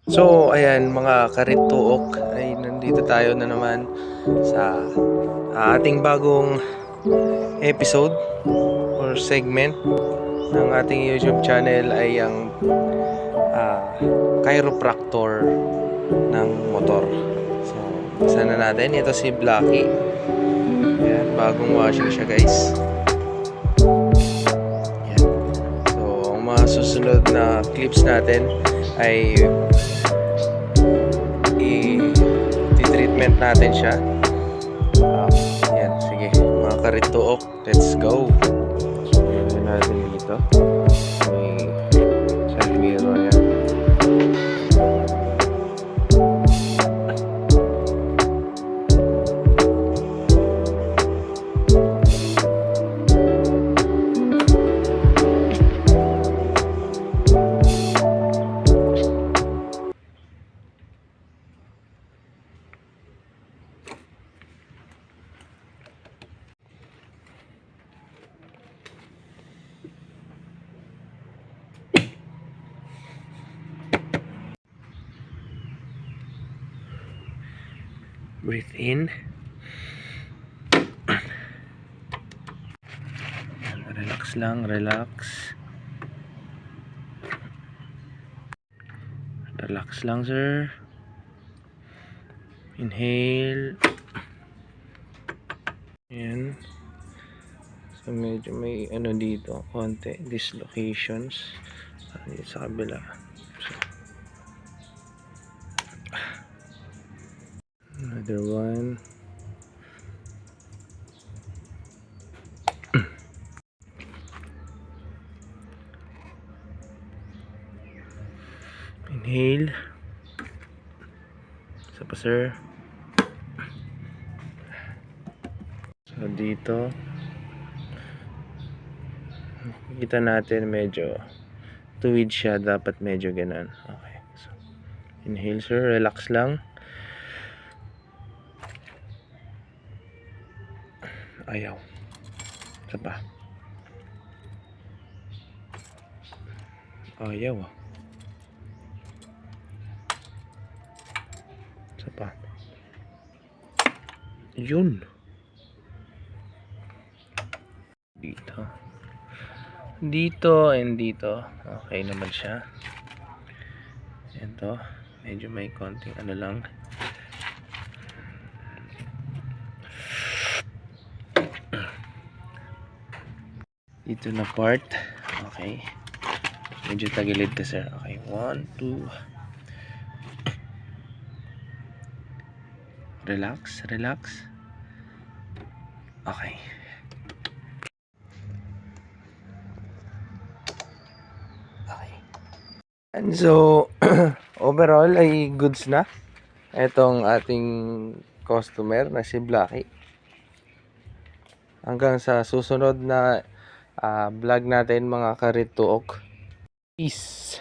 So, ayan mga karituok ay nandito tayo na naman sa ating bagong episode or segment ng ating YouTube channel ay ang chiropractor ng motor. So, umpisa na natin. Ito si Blacky. Ayan, bagong washing siya guys. Ayan. So, ang mga susunod na clips natin ay i-treatment natin siya. Yan, sige mga karituok, let's go. So, yun natin dito may side mirror yan. Breathe in. Relax lang, relax. Relax lang, sir. Inhale. Ayan. So medyo may ano dito, konti dislocations dito sa kabila. So, another one. Inhale. Isa pa, sir. So dito kita natin medyo tuwid siya, dapat medyo ganun. Okay. So, inhale, sir. Relax lang. Ayaw. Isa pa. Ayaw. Isa pa. Yun. Dito and dito okay naman siya. Ito medyo may konting ano lang. Dito na part okay, medyo tagilid ka, sir. Okay, 1, 2. Relax, relax. Okay. And so, overall ay goods na etong ating customer na si Blacky. Hanggang sa susunod na vlog natin mga karituok. Peace.